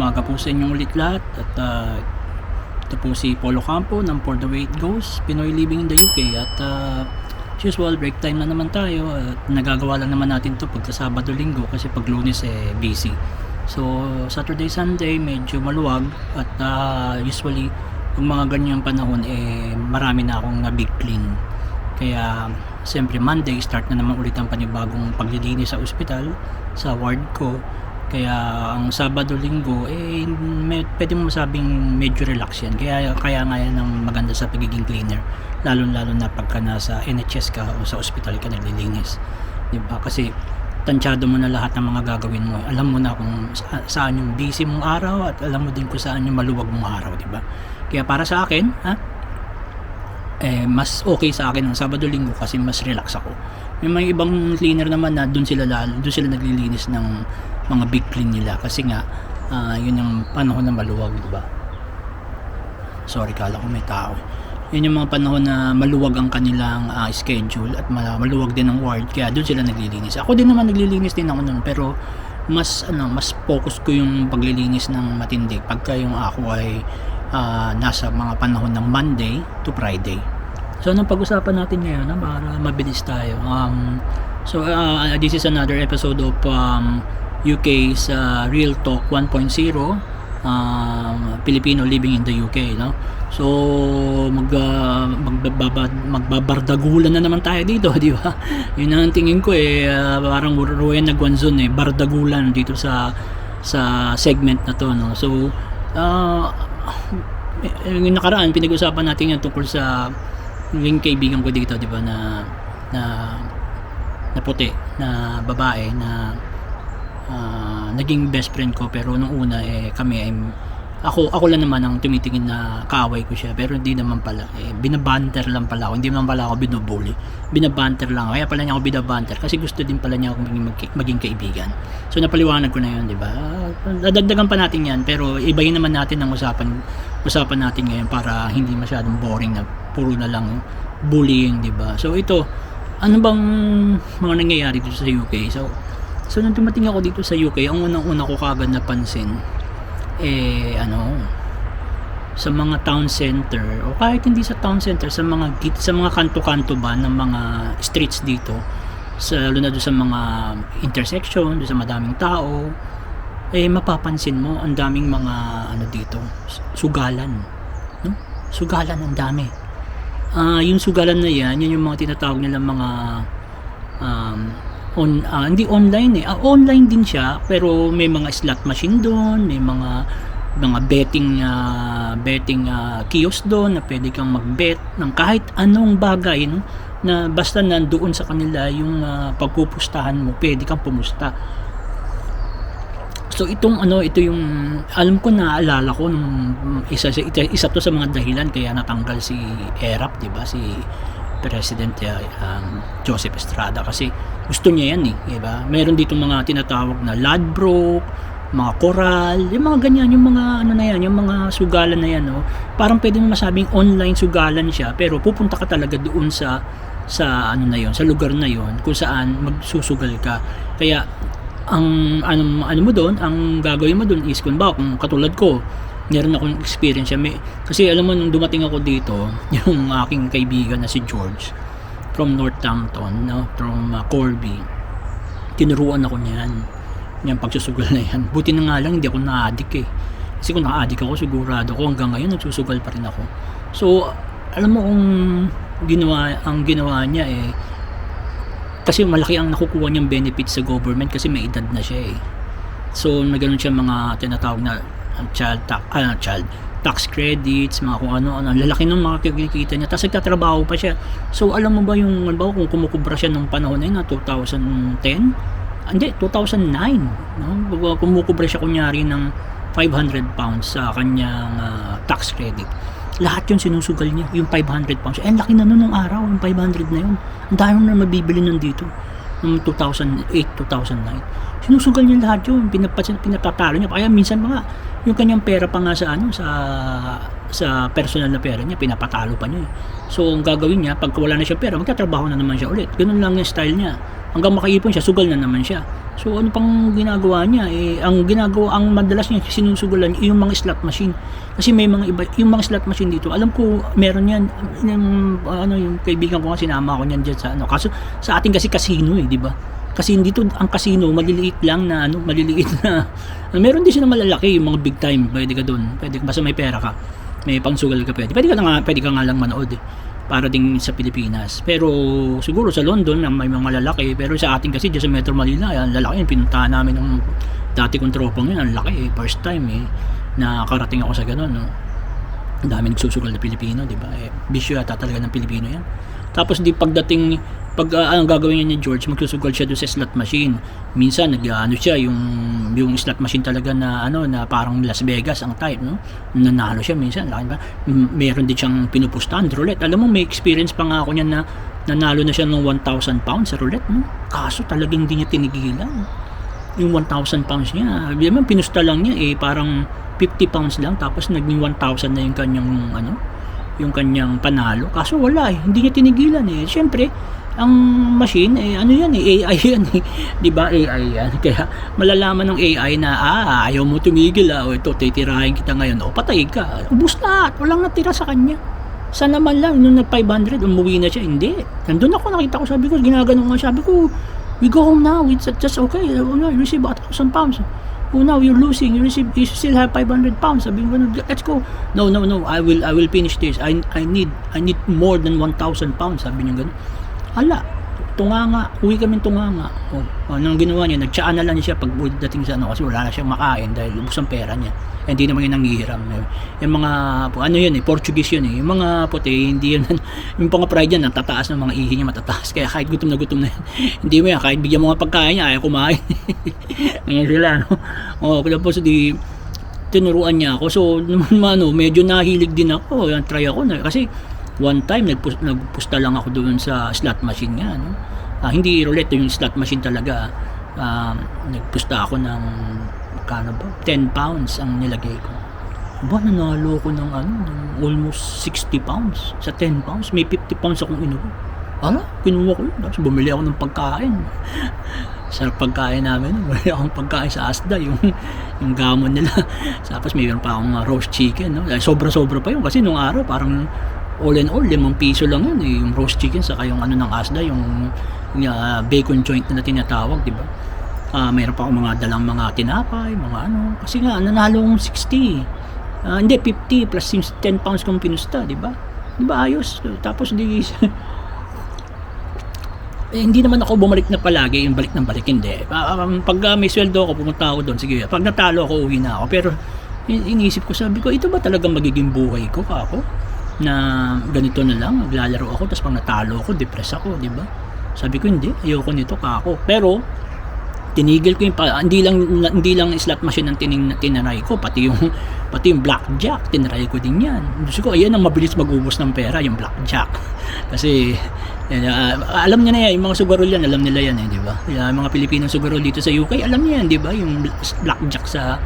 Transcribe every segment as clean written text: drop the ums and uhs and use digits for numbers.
umaga po sa inyong ulit lahat at ito po si Polo Campo ng For the Way It Goes, Pinoy Living in the UK at as usual break time na naman tayo at nagagawa lang naman natin to pagka Sabado Linggo kasi pag Lunes busy. So Saturday Sunday medyo maluwag at usually yung mga ganyang panahon marami na akong na big clean. Kaya siyempre Monday start na naman ulit ang panibagong paglilinis sa ospital, sa ward ko. Kaya ang Sabado Linggo pwede mo masabing medyo relax yan. Kaya nga yan ang maganda sa pagiging cleaner, lalo na pagka nasa NHS ka o sa ospital ka naglilinis, diba? Kasi tansyado mo na lahat ng mga gagawin mo, alam mo na kung saan yung busy mong araw at alam mo din kung saan yung maluwag mong araw, diba? Kaya para sa akin mas okay sa akin ang Sabado Linggo kasi mas relax ako. May ibang cleaner naman na doon sila naglilinis ng mga big clean nila kasi nga yun yung panahon na maluwag, diba? Sorry, kala ko may tao. Yun yung mga panahon na maluwag ang kanilang schedule at maluwag din ang ward, kaya doon sila naglilinis. Ako din naman naglilinis din ako noon, pero mas focus ko yung paglilinis ng matindi pagka yung ako ay nasa mga panahon ng Monday to Friday. So anong pag-usapan natin ngayon para mabilis tayo? This is another episode of UK's Real Talk 1.0, Filipino living in the UK, no? So magbabardagulan na naman tayo dito, di ba? Yun ang tingin ko parang Ruwen Nagwanzon bardagulan dito sa segment na to, no? So yung nakaraan pinag-usapan natin yung tungkol sa yung kaibigan ko dito, di ba, na puti na babae na naging best friend ko, pero nung una ako lang naman ang tumitingin na kaaway ko siya, pero hindi naman pala, binabanter lang pala ako, hindi naman pala ako binubully, binabanter lang ako. Kaya pala niya ako binabanter kasi gusto din pala niya ako maging kaibigan. So napaliwanag ko na yun, di ba? Dadagdagan pa natin yan, pero ibahin naman natin ang usapan natin ngayon para hindi masyadong boring na puro na lang bullying, di ba? So ito, ano bang mga nangyayari dito sa UK? So nung dumating ako dito sa UK, ang unang-una ko kagad napansin sa mga town center, o kahit hindi sa town center, sa mga kanto-kanto ba ng mga streets dito, lalo na doon sa mga intersection, doon sa madaming tao, mapapansin mo ang daming mga dito, sugalan, no? Sugalan ang dami. Yung sugalan na yan yung mga tinatawag nilang mga hindi online online din siya, pero may mga slot machine doon, may mga betting kiosk doon na pwede kang mag-bet ng kahit anong bagay, no? Na basta nandoon sa kanila yung pagpupustahan mo, pwede kang pumusta. So ito yung alam ko, naalala ko nung isa to sa mga dahilan kaya natanggal si ERAP, di ba, si President Joseph Estrada, kasi gusto niya yan, di ba? Meron dito mga tinatawag na Ladbroke, mga Coral, yung mga ganyan, yung mga yung mga sugalan na yan, no? Parang pwede mo masabing online sugalan siya, pero pupunta ka talaga doon sa sa lugar na yon kung saan magsusugal ka. Kaya ang mo doon, ang gagawin mo doon is kung katulad ko, meron akong experience kasi alam mo, nung dumating ako dito, yung aking kaibigan na si George from Northampton, no, from Corby, tinuruan ako niyan pagsusugal na yan. Buti na nga lang hindi ako na-addict kasi kung na-addict ako, sigurado ko hanggang ngayon nagsusugal pa rin ako. So alam mo kung ginawa niya kasi malaki ang nakukuha niyang benefits sa government kasi may edad na siya So naganoon siya mga tinatawag na child tax credits, mga kung ano, lalaki ng mga kinikita niya, tapos nagtatrabaho pa siya. So alam mo ba yung kung kumukubra siya nung panahon na 2010? Hindi, 2009, no? Kumukubra siya kunyari ng £500 sa kanyang tax credit. Lahat yun sinusugal niya, yung £500. Laki na nun ng araw, yung 500 na yun. Ang dami na mabibili nun dito noong 2008, 2009. Sinusugal niya lahat yun, pinapatalo niya. Kaya minsan yung kanyang pera pa nga sa personal na pera niya, pinapatalo pa niya. So ang gagawin niya, pag wala na siya pera, magtatrabaho na naman siya ulit. Ganun lang yung style niya. Hanggang makaipon siya, sugal na naman siya. So ano pang ginagawa niya? Ang madalas niya sinusugulan yung mga slot machine. Kasi may mga iba, yung mga slot machine dito, alam ko meron yan, yung kaibigan ko nga sinama ko niyan diyan sa ano. Kaso sa atin kasi casino di ba? Kasi dito ang casino maliliit lang na maliliit na. Meron din sila malalaki, yung mga big time, pwede ka doon. Pwede basta may pera ka. May pangsugal ka pwede. Pwede ka nga lang manood para ding sa Pilipinas. Pero siguro sa London may mga lalaki, pero sa atin kasi dyan sa Metro Manila, ang lalaki yun, pinuntahan namin ng dati kong tropang yun, ang laki first time nakarating ako sa ganun, no? Ang dami nagsusugal na Pilipino, di ba? Bisyo yata talaga ng Pilipino yan. Tapos ang gagawin niya ni George, magsusugal siya doon sa slot machine. Minsan siya yung slot machine talaga na na parang Las Vegas ang type, no? Nanalo siya minsan, meron din siyang pinupustahan roulette. Alam mo, may experience pa nga ako niyan na nanalo na siya ng 1,000 pounds sa roulette, no? Kaso talagang hindi niya tinigilan yung 1,000 pounds niya. Pinusta lang niya parang 50 pounds lang, tapos naging 1,000 na yung kanyang panalo. Kaso wala hindi niya tinigilan Siyempre, ang machine AI yan 'di ba? AI yan. Kaya malalaman ng AI na ayaw mo tumigil ito titirahin kita ngayon patay ka. Ubus na, walang natira sa kanya. Sana naman lang nung nag 500 umuwi na siya. Hindi. Nandun ako, nakita ko, sabi ko ginagano nga, sabi ko we go home now, it's just okay. You receive 1,000 pounds. Oh, now you're losing. You still have 500 pounds. Sabi ko, let's go. No. I will finish this. I need more than 1,000 pounds. Sabi niya gano'n. Hala, tunganga. Uwi kami tunganga. Anong ginawa niya? Nagtsaan na lang siya pag dating sa kasi wala na siyang makain dahil ubos ang pera niya. Hindi naman yun nangihiram. Yung mga, Portuguese yun Yung mga puti, hindi yun, yung mga pride yan, natataas ng mga ihi niya, matataas. Kaya kahit gutom na yan. Hindi mo yan, kahit bigyan mo nga pagkain niya, ayaw kumain. Ngayon sila, tapos tinuruan niya ako. So, medyo nahilig din ako. Try ako kasi one time, nagpusta lang ako doon sa slot machine nga, hindi roulette, yung slot machine talaga. Nagpusta ako ng 10 pounds ang nilagay ko. Nanalo ko ng almost 60 pounds sa 10 pounds. May 50 pounds akong inuwi. Kinuha ko yun. Tapos bumili ako ng pagkain. Sarap pagkain namin. Bumili akong pagkain sa Asda, yung gamon nila. Tapos mayroon pa akong roast chicken. Sobra-sobra pa yun. Kasi nung araw, parang all in all, 5 piso lang yun. Yung roast chicken, saka yung ng Asda, yung bacon joint na tinatawag, di ba? Mayroon pa akong mga dalang mga tinapay, kasi nga nanalo akong 60. Hindi 50 plus 10 pounds kung pinusta, di ba? Di ba ayos? Tapos hindi naman ako bumalik na palagi, yung balik ng balik, hindi. Pag may sweldo ako, pumunta ako doon, sige. Pag natalo ako, uwi na ako. Pero iniisip ko, sabi ko, ito ba talagang magiging buhay ko ako? Na ganito na lang, maglalaro ako, tapos pag natalo ako, depress ako, di ba? Sabi ko, hindi, ayoko nito ako. Pero tinigil ko hindi lang slot machine ang tinaray ko, pati yung blackjack tinaray ko din yan. Gusto ko ayan ang mabilis mag-ubos ng pera, yung blackjack. Kasi alam niya na yan, yung mga sugarol yan, alam nila yan di ba? Yung mga Pilipinong sugarol dito sa UK, alam niya yan, di ba? Yung blackjack sa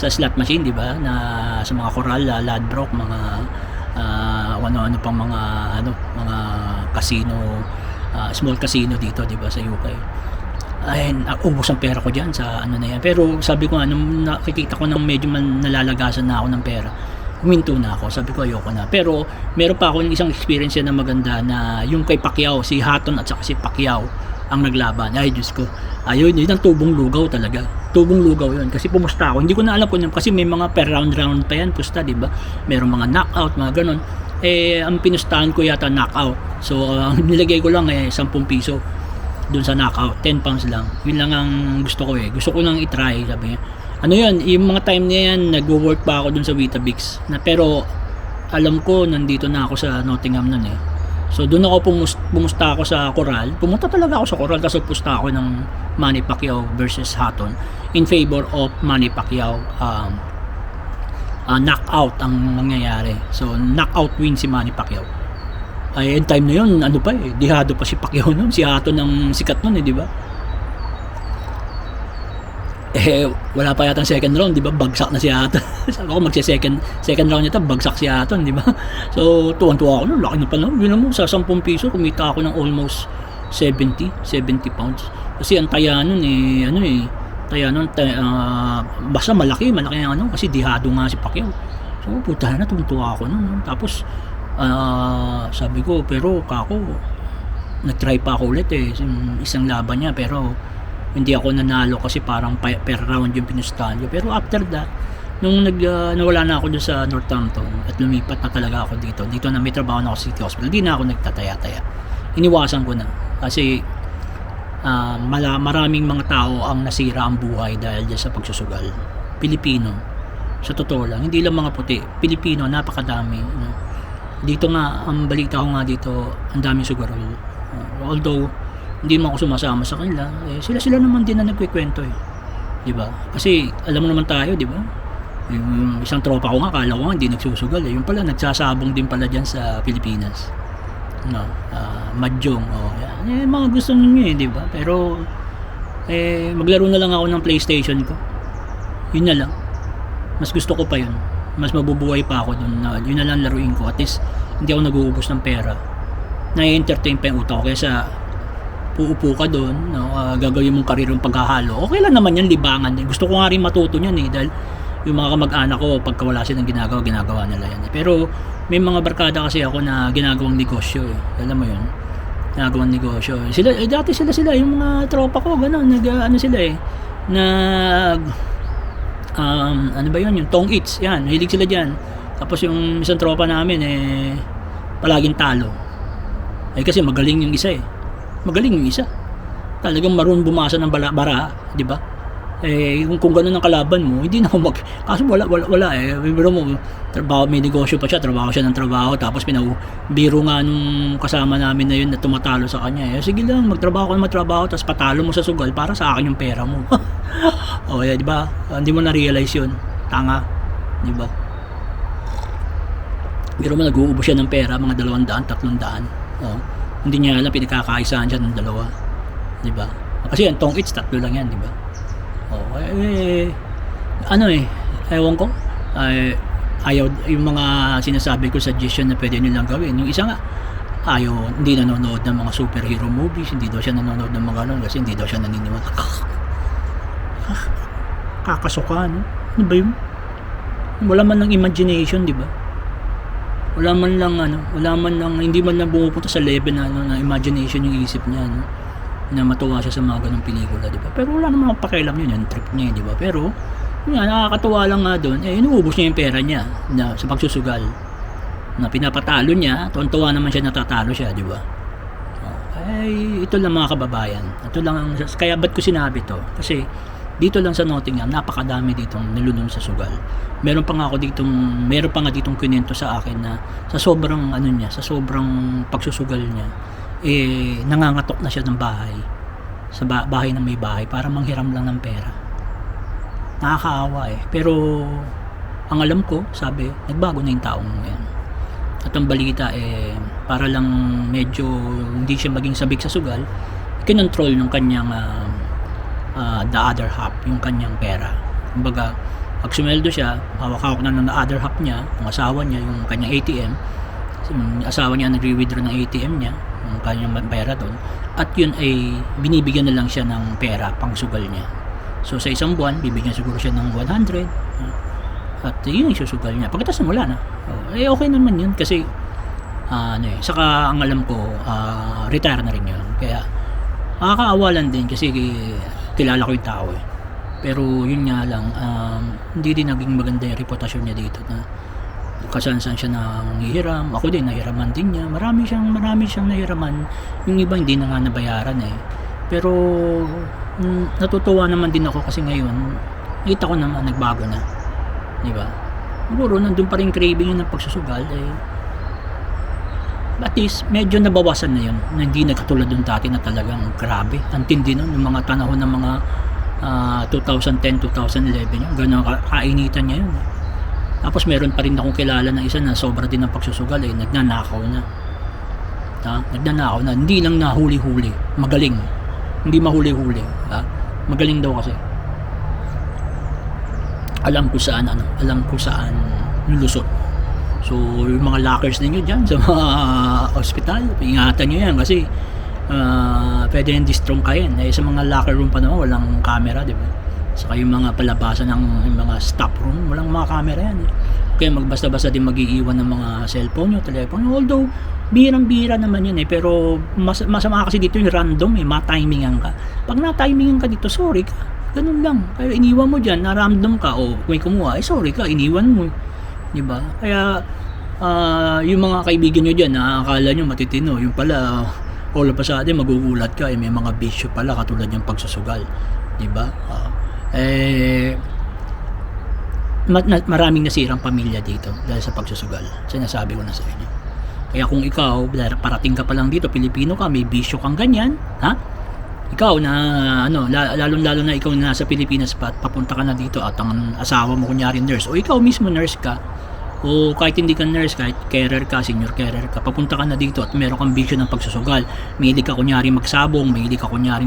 slot machine, di ba? Na sa mga Coral, Ladbroke, mga ano pang mga casino, small casino dito, di ba, sa UK. Ubos ang pera ko dyan sa na yan. Pero sabi ko nung nakikita ko nang medyo nalalagasan na ako ng pera, huminto na ako. Sabi ko ayoko na. Pero meron pa ako isang experience na maganda, na yung kay Pacquiao, si Hatton at saka si Pacquiao ang naglaban. Ay Diyos ko, ayun, yun ang tubong lugaw talaga. Tubong lugaw yun. Kasi pumusta ako. Hindi ko na alam kung kasi may mga per round pa yan pusta, diba? Merong mga knockout, mga ganon. Ang pinustahan ko yata knockout. So nilagay ko lang 10 piso doon sa knockout, 10 pounds lang. Yun lang ang gusto ko gusto ko nang i-try, sabi niya. Yun, yung mga time na yan, nag-work pa ako doon sa Weetabix. Pero alam ko nandito na ako sa Nottingham nun So doon ako pumusta ako sa Coral. Pumunta talaga ako sa Coral, kasi pusta ako ng Manny Pacquiao versus Hatton in favor of Manny Pacquiao. Knockout ang nangyayari. So knockout win si Manny Pacquiao. Yung time na yun, dihado pa si Pacquiao nun, si Hatton ng sikat nun di ba? Wala pa yata second round, di ba? Bagsak na si Hatton. Sabi ko, second round nito, bagsak si Hatton, di ba? So, tuwan-tuwa ako laki na pala. Yun mo, sa 10 piso, kumita ako ng almost 70 pounds. Kasi ang taya nun taya nun, basta malaki ang ano, kasi dihado nga si Pacquiao. So, puta na, tuntua ako nun. Tapos, sabi ko, pero kako, nag-try pa ako ulit isang laban niya, pero hindi ako nanalo kasi parang per round yung pinustahan niya. Pero after that, nung nawala na ako dun sa Northampton at lumipat na talaga ako dito na may trabaho na ako sa City Hospital, hindi na ako nagtataya-taya. Iniwasan ko na kasi maraming mga tao ang nasira ang buhay dahil dyan sa pagsusugal. Pilipino, sa totoo lang, hindi lang mga puti, Pilipino, napakadami. Dito nga, ang balita ko nga dito, ang daming sugarol. Although hindi mo ako sumasama sa kanila, sila naman din na nagkikwento di ba? Kasi alam mo naman tayo, di ba? Yung isang tropa ko nga, kala ko nga hindi nagsusugal yung pala nagsasabong din pala diyan sa Pilipinas. Mahjong, yan. Mga gusto niyo di ba? Pero maglaro na lang ako ng PlayStation ko. Yun na lang. Mas gusto ko pa yun. Mas mabubuhay pa ako dun. Yun na lang laruin ko. At least hindi ako nag-uubos ng pera. Na-entertain pa yung utak ko kaysa uupo ka doon, gagawin mong karirong paghahalo. Okay lang naman yan, libangan. Gusto ko nga rin matuto yan dahil yung mga kamag-anak ko, pagka wala silang ginagawa nila yan. Pero may mga barkada kasi ako na ginagawang negosyo Alam mo yun? Ginagawang negosyo. Dati sila, yung mga tropa ko, gano'n, ano sila ano ba yun? Yung tong eats, yan, hilig sila dyan. Tapos yung isang tropa namin, palaging talo. Kasi magaling yung isa Magaling yung isa. Talagang marunong bumasa ng bara, di ba? Kung gano'n ang kalaban mo, hindi na ako kaso wala Biro mo, trabaho, may negosyo pa siya, trabaho siya ng trabaho, tapos biro nga nung kasama namin na yun na tumatalo sa kanya. Sige lang, magtrabaho, tapos patalo mo sa sugal para sa akin yung pera mo. Di ba? Hindi mo na-realize yun. Tanga, di ba? Biro mo, nag-uubos siya ng pera, mga 200, 300. Hindi niya alam, pinagkakaisahan siya ng dalawa. Di ba? Kasi yung tong eats, 3 lang yan, di ba? Ewan ko. Ayaw, yung mga sinasabi ko, suggestion na pwede nilang gawin. Yung isa nga, hindi nanonood ng mga superhero movies, hindi daw siya nanonood ng mga ganun kasi hindi daw siya naniniwala. Kakasuka, no? Ano ba yun? Wala man lang imagination, di ba? Wala man lang, hindi man lang bumupunta sa level na imagination yung isip niya, na matuwa siya sa mga ganung pelikula, di ba? Pero wala namang pakialam yun, yung trip niya, di ba? Pero, nakakatuwa lang nga doon, inuubos niya yung pera niya sa pagsusugal. Na pinapatalo niya, tuwan-tuwa naman siya natatalo siya, di ba? Ito lang mga kababayan. Ito lang, kaya ba't ko sinabi to? Kasi, dito lang sa Nottingham, napakadami ditong nilunong sa sugal. Meron pa nga ditong kwento sa akin na sa sobrang sa sobrang pagsusugal niya, nangangatok na siya ng bahay. Sa bahay na may bahay para manghiram lang ng pera. Nakakaawa Pero ang alam ko, sabi, nagbago na yung taong yan. At ang balita para lang medyo hindi siya maging sabik sa sugal, kinontrol ng kanyang the other half, yung kanyang pera. Kumbaga, pag sumweldo siya, hawak-hawak na ng other half niya, yung asawa niya, yung kanyang ATM. Yung asawa niya nagre-withdraw ng ATM niya, yung kanyang pera doon. At yun ay binibigyan na lang siya ng pera pang sugal niya. So sa isang buwan, bibigyan siguro siya ng 100. At yun yung susugal niya. Pagkatapos na wala na. Okay naman yun kasi saka ang alam ko, retire na rin yun. Kaya nakakaawa lang din kasi kilala ko yung tao pero yun nga lang hindi din naging maganda yung reputasyon niya dito na kasan-san siya nangihiram. Ako din, nahiraman din niya. Marami siyang nahiraman. Yung iba hindi na nga nabayaran pero natutuwa naman din ako kasi ngayon kita ko naman nagbago na, di ba? Siguro nandun pa rin craving yun ng pagsusugal at least medyo nabawasan na yun, na hindi na katulad yung dati na talagang grabe, ang tindi nun yung mga panahon ng mga 2010, 2011 yun, gano'n kainitan niya yun tapos meron pa rin akong kilala na isa na sobra din ng pagsusugal nagnanakaw na hindi lang nahuli-huli, magaling, hindi mahuli-huli magaling daw kasi alam ko saan lulusot. So yung mga lockers ninyo dyan sa mga hospital, ingatan nyo yan kasi pwede yung distrong kain. Sa mga locker room pa naman, walang camera, di ba? Saka yung mga palabasan ng yung mga staff room, walang mga camera yan. Kaya magbasta-basta din mag-iiwan ng mga cellphone nyo, telephone. Although, birang-bira naman yan pero masama kasi dito yung random matimingan ka. Pag natimingan ka dito, sorry ka. Ganun lang. Kaya iniwan mo dyan, na-random ka, o may kumuha, sorry ka, iniwan mo. Diba? Kaya, yung mga kaibigan nyo dyan, nakakala nyo matitino. Yung pala, all of a sudden, magugulat ka, may mga bisyo pala, katulad yung pagsusugal. Diba? Maraming nasirang pamilya dito dahil sa pagsusugal. Sinasabi ko na sa inyo. Kaya kung ikaw, parating ka pa lang dito, Pilipino ka, may bisyo kang ganyan, ha? Ikaw na, lalo na ikaw na nasa Pilipinas pa, papunta ka na dito at ang asawa mo kunyari nurse, o ikaw mismo nurse ka, o kahit hindi ka nurse, kahit carer ka, senior carer ka, papunta ka na dito at meron kang bisyo ng pagsusugal, mahilig ka kunyari magsabong, mahilig ka kunyari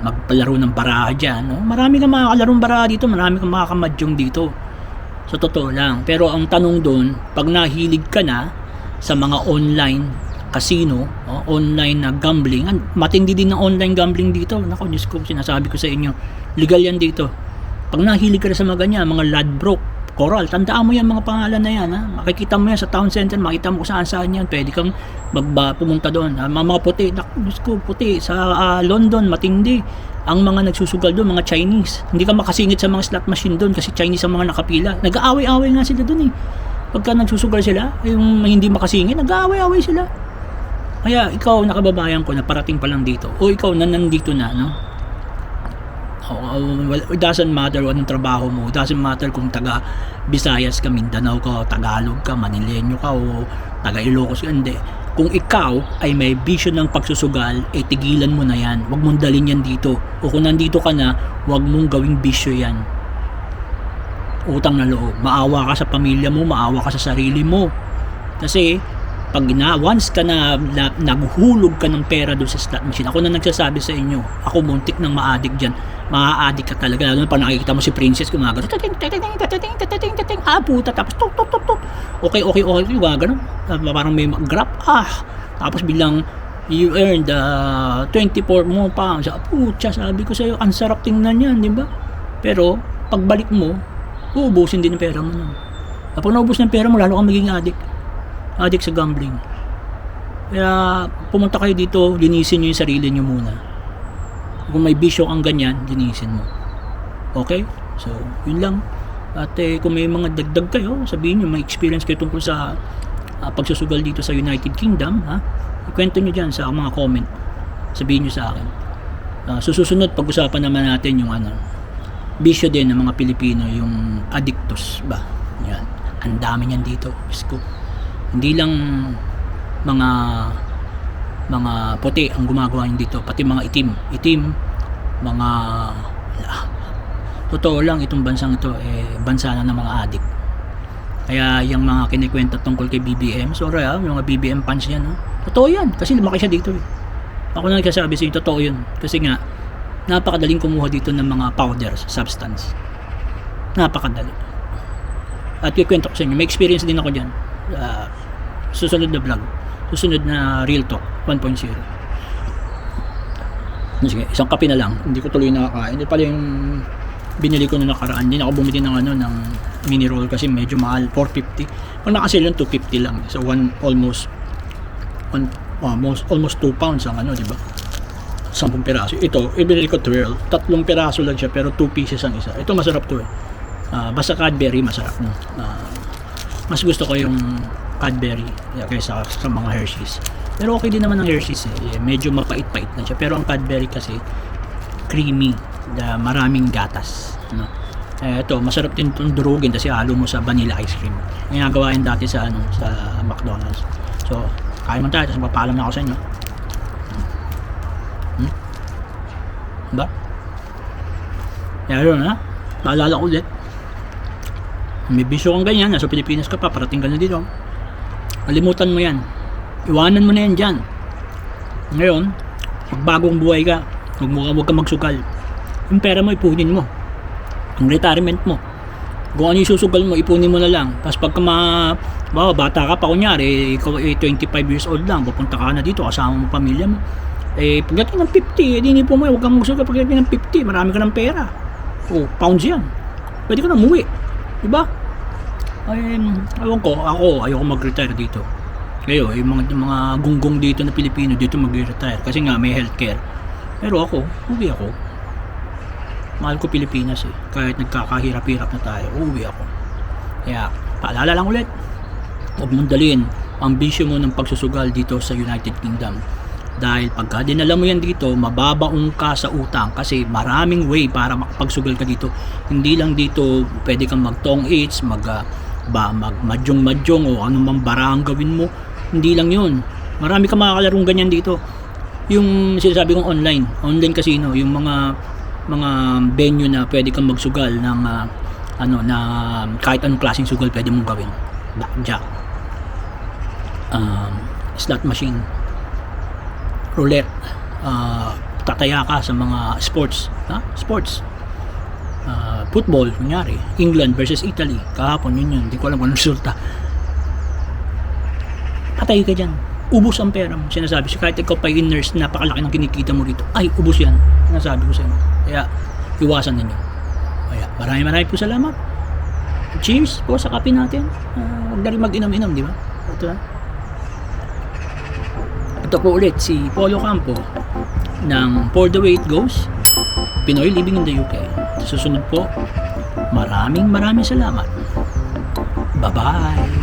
magpalaro ng baraha dyan, no? Marami kang makakalarong baraha dito, marami kang makakamadyong dito. So totoo lang. Pero ang tanong doon, pag nahilig ka na sa mga online casino, online na gambling, matindi din ng online gambling dito. Nako, Diyos ko, sinasabi ko sa inyo, legal yan dito. Pag nahilig ka na sa mga ganyan, mga Ladbrokes, Coral, tandaan mo yan mga pangalan na yan, ha? Makikita mo yan sa town center, makita mo kung saan yan, pwede kang pumunta doon. Mga puti, nako, Diyos ko, puti, sa London, matindi. Ang mga nagsusugal doon, mga Chinese. Hindi ka makasingit sa mga slot machine doon kasi Chinese ang mga nakapila. Nag-aaway-aaway nga sila doon Pagka nagsusugal sila, yung hindi makasingit, nag-aaway-aaway sila. Kaya ikaw, nakababayan ko, na parating pa lang dito, o ikaw na nandito na, no? Well, it doesn't matter anong trabaho mo. It doesn't matter kung taga Visayas ka, Mindanao ka, Tagalog ka, Manileño ka, o taga Ilocos ka. Hindi. Kung ikaw ay may vision ng pagsusugal, tigilan mo na yan. Huwag mong dalhin yan dito. O kung nandito ka na, huwag mong gawing bisyo yan. Utang na loob. Maawa ka sa pamilya mo, maawa ka sa sarili mo. Kasi, pag once ka na naghulog ka ng pera doon sa slot machine, ako na nagsasabi sa inyo, ako muntik ng ma-addict dyan. Ma-addict ka talaga. Lalo na pag nakikita mo si Princess, gumagano, puta, tapos tuk. Okay, gumagano. Parang may grab, tapos bilang you earned 24 more pounds. Pucha, sabi ko sa'yo, ang sarap tingnan yan, di ba? Pero, pagbalik mo, uubusin din ang pera mo nun. Kapag naubos ng pera mo, lalo kang magiging addict sa gambling. Kaya pumunta kayo dito, linisin nyo yung sarili nyo muna. Kung may bisyo kang ganyan, linisin mo. Okay? So, yun lang. At kung may mga dagdag kayo, sabihin nyo, may experience kayo tungkol sa pagsusugal dito sa United Kingdom, ikwento nyo dyan sa mga comment. Sabihin nyo sa akin. Susunod, pag-usapan naman natin yung bisyo din ng mga Pilipino, yung addictus ba? Yan. Ang dami niyan dito. Diyos ko. Hindi lang mga puti ang gumagawa niyan dito, pati mga itim, mga totoo lang, itong bansang ito bansa na ng mga addict. Kaya yung mga kinikwento tungkol kay BBM, sorry yung mga BBM fans yan, totoo yan, kasi lumaki siya dito ako na nagsasabi sa inyo, totoo yun, kasi nga napakadaling kumuha dito ng mga powders, substance, napakadali. At kikwento ko sa inyo, may experience din ako dyan. Susunod na vlog, susunod na Real Talk 1.0. Sige, isang kape na lang, hindi ko tuloy nakakain. Hindi pala yung binili ko na nakaraan, hindi na ako bumili ng ng mini roll kasi medyo mahal, 450. Pag nakasale yun, 250 lang. So almost 2 pounds ang di ba? 10 piraso. Ito, ibinili ko 12, 3 piraso lang siya pero 2 pieces ang isa. Ito masarap to basta Cadbury masarap mas gusto ko yung Cadbury kaysa sa mga Hershey's, pero okay din naman ang Hershey's medyo mapait-pait na siya, pero ang Cadbury kasi creamy, maraming gatas ito masarap din itong durugin kasi halo mo sa vanilla ice cream. Yung gawain dati sa sa McDonald's. So kain man tayo, tapos papaalam na ako sa inyo. Ba? Yun paalala ko ulit, may bisyo kang ganyan, nasa Pilipinas ka pa, parating ka na dito, kalimutan mo yan, iwanan mo na yan dyan. Ngayon, magbagong buhay ka, huwag ka magsugal, yung pera mo ipunin mo, yung retirement mo Kung ano yung susugal mo, ipunin mo na lang. Tapos pagka bata ka pa, kunyari, ikaw 25 years old lang, pupunta ka na dito, kasama mo pamilya mo. Pagdating ng 50, hindi po mo, huwag kang magsugal pagdating ng 50, marami ka ng pera. Pounds yan. Pwede ka na umuwi. Diba? Ewan ko, ako, ayoko mag-retire dito. Kayo, yung mga gunggong dito na Pilipino, dito mag-retire. Kasi nga, may healthcare. Pero ako, uwi ako. Mahal ko Pilipinas eh. Kahit nagkakahirap-hirap na tayo, uuwi ako. Kaya, paalala lang ulit. Huwag mong dalhin ang bisyo mo ng pagsusugal dito sa United Kingdom. Dahil pagka dinala mo yan dito, mababaong ka sa utang. Kasi maraming way para makapagsugal ka dito. Hindi lang dito pwede kang mag-tong its, mag-madyong-madyong o anumang barang gawin mo. Hindi lang yun. Marami kang makakalarong ganyan dito. Yung sinasabi kong online casino, yung mga venue na pwede kang magsugal ng na kahit anong klaseng sugal pwede mong gawin. Blackjack, slot machine, roulette, tataya ka sa mga sports, football, kunyari England versus Italy kahapon, yun, hindi ko alam kung anong resulta. Patay ka dyan, ubos ang pera mo. Sinasabi siya, kahit ikaw pa yung nurse, napakalaki ng kinikita mo rito, ay ubos yan. Sinasabi ko sa inyo. Kaya iwasan ninyo. Kaya maraming po salamat. Cheers po sa kape natin. Huwag na rin mag-inom-inom, di ba? Ito po ulit si Polo Campo ng For the Way It Goes, Pinoy Living in the UK. Susunod po, maraming salamat. Bye-bye.